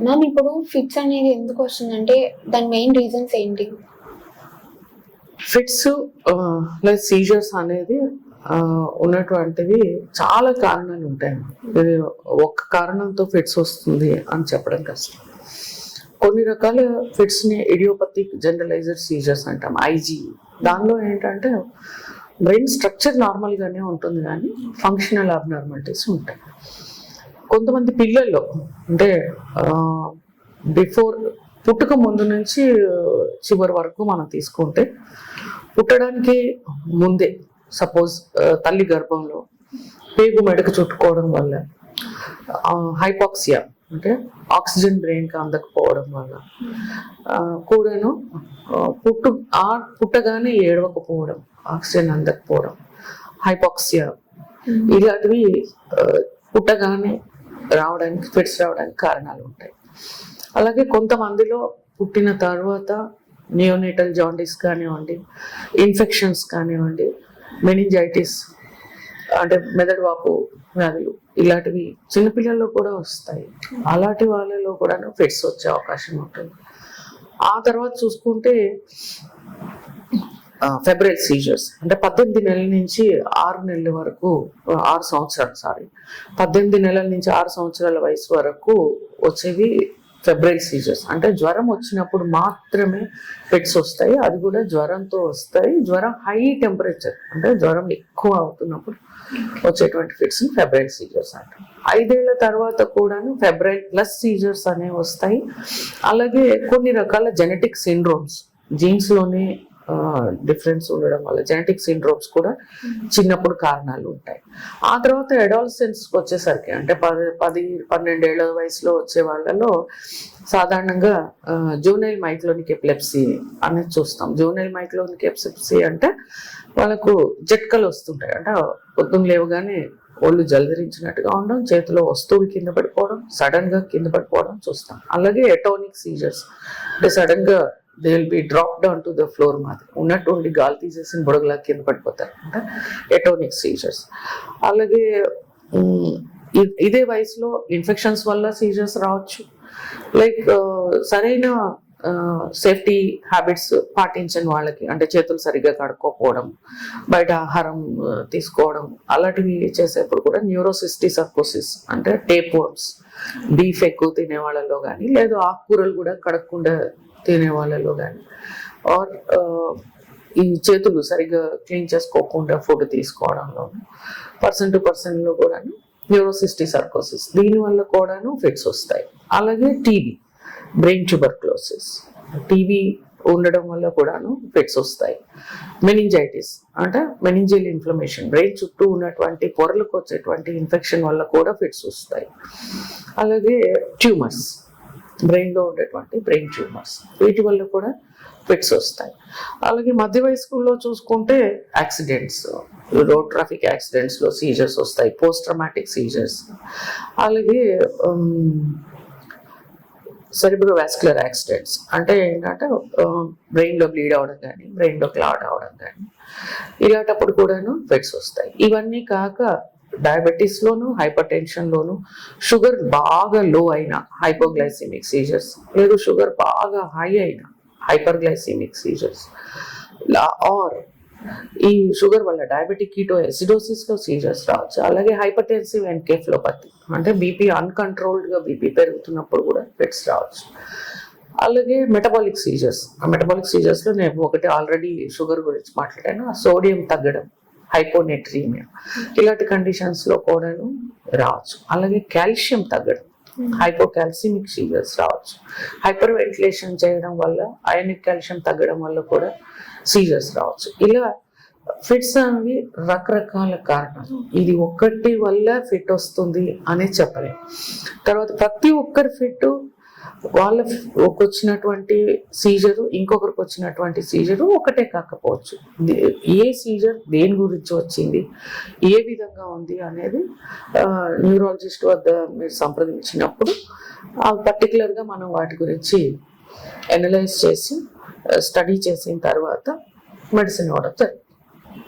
Ma'am ఇప్పుడు fits అనేది ఎందుకు వస్తుందంటే దాని మెయిన్ రీజన్స్ ఏంటి? ఫిట్స్ ప్లస్ సీజర్స్ అనేది ఉన్నటువంటివి చాలా కారణాలు ఉంటాయి. ఇది ఒక్క కారణంతో ఫిట్స్ వస్తుంది అని చెప్పడం కష్టం. కొన్ని రకాల ఫిట్స్ని ఇడియోపతిక్ జనరలైజ్డ్ సీజర్స్ అంటాం, ఐజీ. దానిలో ఏంటంటే బ్రెయిన్ స్ట్రక్చర్ నార్మల్గానే ఉంటుంది కానీ ఫంక్షనల్ అబ్నార్మాలిటీస్ ఉంటాయి. కొంతమంది పిల్లల్లో అంటే బిఫోర్ పుట్టుక ముందు నుంచి చివరి వరకు మనం తీసుకుంటే, పుట్టడానికి ముందే సపోజ్ తల్లి గర్భంలో పేగు మెడకు చుట్టుకోవడం వల్ల, హైపాక్సియా అంటే ఆక్సిజన్ బ్రెయిన్కి అందకపోవడం వల్ల కూడాను, పుట్టగానే ఏడవకపోవడం, ఆక్సిజన్ అందకపోవడం, హైపాక్సియా ఇలాంటివి పుట్టగానే రావడానికి, ఫిట్స్ రావడానికి కారణాలు ఉంటాయి. అలాగే కొంతమందిలో పుట్టిన తర్వాత నియోనేటల్ జాండీస్ కానివ్వండి, ఇన్ఫెక్షన్స్ కానివ్వండి, మెనింజైటిస్ అంటే మెదడు వాపు వ్యాధులు ఇలాంటివి చిన్నపిల్లల్లో కూడా వస్తాయి. అలాంటి వాళ్ళలో కూడా ఫిట్స్ వచ్చే అవకాశం ఉంటుంది. ఆ తర్వాత చూసుకుంటే ఫెబ్రైల్ సీజర్స్ అంటే 18 నెలల నుంచి 6 నెలల వరకు, 6 సంవత్సరాలు 18 నెలల నుంచి 6 సంవత్సరాల వయసు వరకు వచ్చేవి ఫెబ్రైల్ సీజర్స్. అంటే జ్వరం వచ్చినప్పుడు మాత్రమే ఫిట్స్ వస్తాయి. అది కూడా జ్వరంతో వస్తాయి. జ్వరం హై టెంపరేచర్ అంటే జ్వరం ఎక్కువ అవుతున్నప్పుడు వచ్చేటువంటి ఫిట్స్ ఫెబ్రైల్ సీజర్స్ అంటారు. 5 ఏళ్ల తర్వాత కూడాను ఫెబ్రైల్ ప్లస్ సీజర్స్ అనేవి వస్తాయి. అలాగే కొన్ని రకాల జెనెటిక్ సిండ్రోమ్స్, జీన్స్లోనే డిఫరెన్స్ ఉండడం వల్ల జెనెటిక్ సిండ్రోమ్స్ కూడా చిన్నప్పుడు కారణాలు ఉంటాయి. ఆ తర్వాత అడాలసెన్స్కి వచ్చేసరికి అంటే 10-12 ఏళ్ల వయసులో వచ్చే వాళ్ళలో సాధారణంగా జూనైల్ మైక్లోనిక్ ఎపిలెప్సీ అనేది చూస్తాం. జూనైల్ మైక్లోనిక్ ఎపిలెప్సీ అంటే వాళ్ళకు జట్కలు వస్తుంటాయి. అంటే పొద్దున్న లేవగానే ఒళ్ళు జలధరించినట్టుగా ఉండడం, చేతిలో వస్తువులు కింద పడిపోవడం, సడన్ గా కింద పడిపోవడం చూస్తాం. అలాగే ఎటోనిక్ సీజర్స్ అంటే సడన్ గా they will be drop down to the floor, మాది ఉన్నటువంటి గాలి తీసేసిన బుడగలా కింద పడిపోతారు అంటే ఎటోనిక్ సీజర్స్. అలాగే ఇదే వయసులో ఇన్ఫెక్షన్స్ వల్ల సీజర్స్ రావచ్చు. లైక్ సరైన సేఫ్టీ హ్యాబిట్స్ పాటించని వాళ్ళకి అంటే చేతులు సరిగ్గా కడుక్కోకపోవడం, బయట ఆహారం తీసుకోవడం అలాంటివి చేసేప్పుడు కూడా న్యూరోసిస్టిసర్కోసిస్ అంటే టేప్ వర్మ్స్, బీఫ్ ఎక్కువ తినే వాళ్ళలో కానీ, లేదు ఆకుకూరలు కూడా కడగకుండా తినే వాళ్ళలో కానీ, ఆర్ ఈ చేతులు సరిగ్గా క్లీన్ చేసుకోకుండా ఫుడ్ తీసుకోవడంలో పర్సన్ టు పర్సన్లో కూడా న్యూరోసిస్టిసర్కోసిస్, దీనివల్ల కూడాను ఫిట్స్ వస్తాయి. అలాగే టీబీ, బ్రెయిన్ ట్యూబర్క్లోసిస్, టీబీ ఉండడం వల్ల కూడాను ఫిట్స్ వస్తాయి. మెనింజైటిస్ అంటే మెనింజియల్ ఇన్ఫ్లమేషన్, బ్రెయిన్ చుట్టూ ఉన్నటువంటి పొరలకు వచ్చేటువంటి ఇన్ఫెక్షన్ వల్ల కూడా ఫిట్స్ వస్తాయి. అలాగే ట్యూమర్స్, బ్రెయిన్లో ఉండేటువంటి బ్రెయిన్ ట్యూమర్స్, వీటి వల్ల కూడా ఫిట్స్ వస్తాయి. అలాగే మధ్య వయస్కుల్లో చూసుకుంటే యాక్సిడెంట్స్, రోడ్ ట్రాఫిక్ యాక్సిడెంట్స్లో సీజర్స్ వస్తాయి, పోస్ట్ ట్రామాటిక్ సీజర్స్. అలాగే సెరిబ్రోవాస్కులర్ యాక్సిడెంట్స్ అంటే ఏంటంటే బ్రెయిన్లో బ్లీడ్ అవడం కానీ, బ్రెయిన్లో క్లాట్ అవడం కానీ, ఇలాంటప్పుడు కూడాను ఫిట్స్ వస్తాయి. ఇవన్నీ కాక డయాబెటీస్లోను, హైపర్ టెన్షన్లోను, షుగర్ బాగా లో అయిన హైపోగ్లైసిమిక్ సీజర్స్, లేదు షుగర్ బాగా హై అయిన హైపర్ గ్లైసిమిక్ సీజర్స్, ఆర్ ఈ షుగర్ వల్ల డయాబెటిక్ కీటో ఎసిడోసిస్లో సీజర్స్ రావచ్చు. అలాగే హైపర్టెన్సివ్ ఎన్కెఫ్లోపతి అంటే బీపీ అన్కంట్రోల్డ్గా బీపీ పెరుగుతున్నప్పుడు కూడా ఫిట్స్ రావచ్చు. అలాగే మెటబాలిక్ సీజర్స్, ఆ మెటబాలిక్ సీజర్స్లో నేను ఒకటి ఆల్రెడీ షుగర్ గురించి మాట్లాడాను, ఆ సోడియం తగ్గడం, హైపోనెట్రీమియా, ఇలాంటి కండిషన్స్లో కూడాను రావచ్చు. అలాగే కాల్షియం తగ్గడం, హైపోకాల్సిమిక్ సీజర్స్ రావచ్చు. హైపర్ వెంటిలేషన్ చేయడం వల్ల అయనిక్ కాల్షియం తగ్గడం వల్ల కూడా సీజర్స్ రావచ్చు. ఇలా ఫిట్స్ అనేవి రకరకాల కారణాలు, ఇది ఒక్కటి వల్ల ఫిట్ వస్తుంది అని చెప్పలేం. తర్వాత ప్రతి ఒక్కరి ఫిట్ వాళ్ళకి వచ్చినటువంటి సీజరు ఇంకొకరికి వచ్చినటువంటి సీజరు ఒకటే కాకపోవచ్చు. ఏ సీజర్ దేని గురించి వచ్చింది, ఏ విధంగా ఉంది అనేది న్యూరాలజిస్ట్ వద్ద మీరు సంప్రదించినప్పుడు పర్టికులర్గా మనం వాటి గురించి అనలైజ్ చేసి స్టడీ చేసిన తర్వాత మెడిసిన్ ఇవ్వడం జరుగుతుంది.